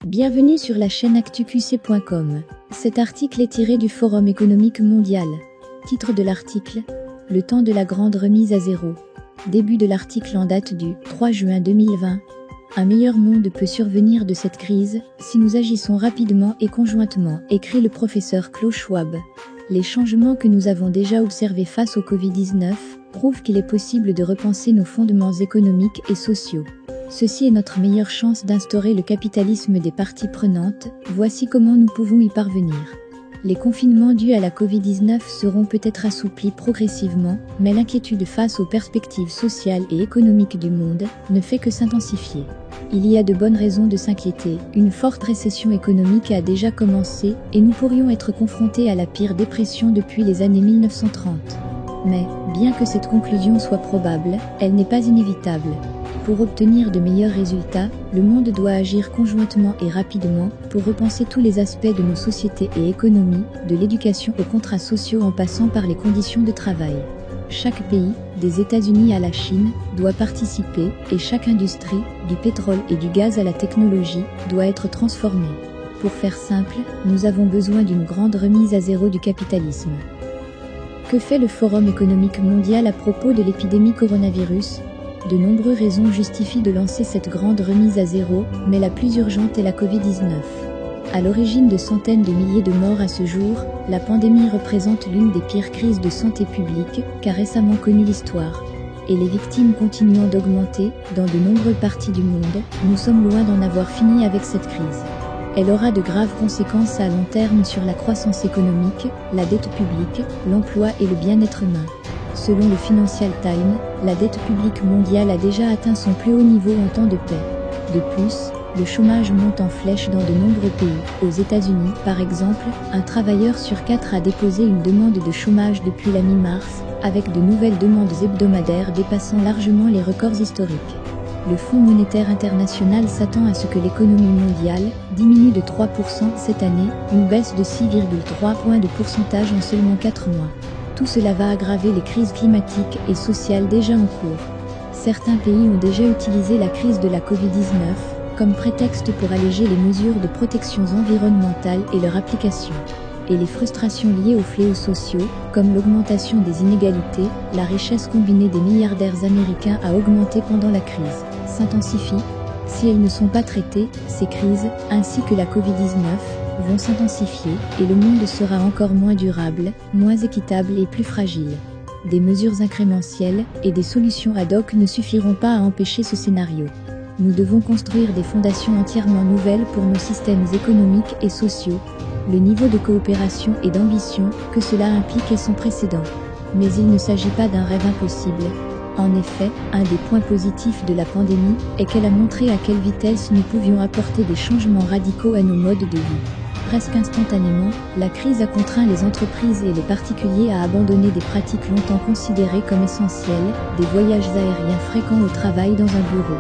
Bienvenue sur la chaîne actuqc.com. Cet article est tiré du Forum économique mondial. Titre de l'article: Le temps de la grande remise à zéro. Début de l'article en date du 3 juin 2020. Un meilleur monde peut survenir de cette crise si nous agissons rapidement et conjointement, écrit le professeur Klaus Schwab. Les changements que nous avons déjà observés face au Covid-19 prouvent qu'il est possible de repenser nos fondements économiques et sociaux. Ceci est notre meilleure chance d'instaurer le capitalisme des parties prenantes. Voici comment nous pouvons y parvenir. Les confinements dus à la Covid-19 seront peut-être assouplis progressivement, mais l'inquiétude face aux perspectives sociales et économiques du monde ne fait que s'intensifier. Il y a de bonnes raisons de s'inquiéter. Une forte récession économique a déjà commencé et nous pourrions être confrontés à la pire dépression depuis les années 1930. Mais, bien que cette conclusion soit probable, elle n'est pas inévitable. Pour obtenir de meilleurs résultats, le monde doit agir conjointement et rapidement pour repenser tous les aspects de nos sociétés et économies, de l'éducation aux contrats sociaux en passant par les conditions de travail. Chaque pays, des États-Unis à la Chine, doit participer et chaque industrie, du pétrole et du gaz à la technologie, doit être transformée. Pour faire simple, nous avons besoin d'une grande remise à zéro du capitalisme. Que fait le Forum économique mondial à propos de l'épidémie coronavirus ? De nombreuses raisons justifient de lancer cette grande remise à zéro, mais la plus urgente est la Covid-19. À l'origine de centaines de milliers de morts à ce jour, la pandémie représente l'une des pires crises de santé publique qu'a récemment connue l'histoire. Et les victimes continuant d'augmenter, dans de nombreuses parties du monde, nous sommes loin d'en avoir fini avec cette crise. Elle aura de graves conséquences à long terme sur la croissance économique, la dette publique, l'emploi et le bien-être humain. Selon le Financial Times, la dette publique mondiale a déjà atteint son plus haut niveau en temps de paix. De plus, le chômage monte en flèche dans de nombreux pays. Aux États-Unis, par exemple, un travailleur sur 4 a déposé une demande de chômage depuis la mi-mars, avec de nouvelles demandes hebdomadaires dépassant largement les records historiques. Le Fonds monétaire international s'attend à ce que l'économie mondiale diminue de 3% cette année, une baisse de 6,3 points de pourcentage en seulement 4 mois. Tout cela va aggraver les crises climatiques et sociales déjà en cours. Certains pays ont déjà utilisé la crise de la Covid-19 comme prétexte pour alléger les mesures de protection environnementale et leur application. Et les frustrations liées aux fléaux sociaux, comme l'augmentation des inégalités, la richesse combinée des milliardaires américains a augmenté pendant la crise, s'intensifient. Si elles ne sont pas traitées, ces crises, ainsi que la Covid-19, vont s'intensifier et le monde sera encore moins durable, moins équitable et plus fragile. Des mesures incrémentielles et des solutions ad hoc ne suffiront pas à empêcher ce scénario. Nous devons construire des fondations entièrement nouvelles pour nos systèmes économiques et sociaux. Le niveau de coopération et d'ambition que cela implique est sans précédent. Mais il ne s'agit pas d'un rêve impossible. En effet, un des points positifs de la pandémie est qu'elle a montré à quelle vitesse nous pouvions apporter des changements radicaux à nos modes de vie. Presque instantanément, la crise a contraint les entreprises et les particuliers à abandonner des pratiques longtemps considérées comme essentielles, des voyages aériens fréquents au travail dans un bureau.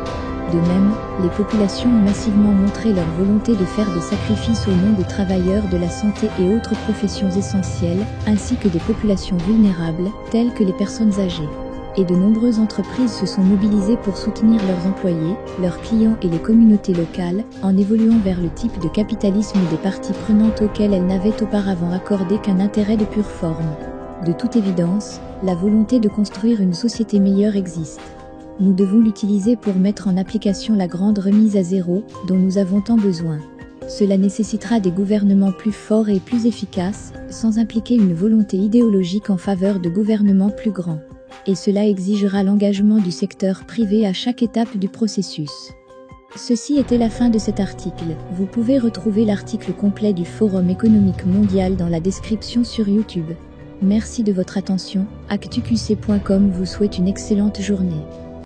De même, les populations ont massivement montré leur volonté de faire des sacrifices au nom des travailleurs de la santé et autres professions essentielles, ainsi que des populations vulnérables, telles que les personnes âgées. Et de nombreuses entreprises se sont mobilisées pour soutenir leurs employés, leurs clients et les communautés locales, en évoluant vers le type de capitalisme des parties prenantes auquel elles n'avaient auparavant accordé qu'un intérêt de pure forme. De toute évidence, la volonté de construire une société meilleure existe. Nous devons l'utiliser pour mettre en application la grande remise à zéro, dont nous avons tant besoin. Cela nécessitera des gouvernements plus forts et plus efficaces, sans impliquer une volonté idéologique en faveur de gouvernements plus grands. Et cela exigera l'engagement du secteur privé à chaque étape du processus. Ceci était la fin de cet article. Vous pouvez retrouver l'article complet du Forum économique mondial dans la description sur YouTube. Merci de votre attention. actuqc.com vous souhaite une excellente journée.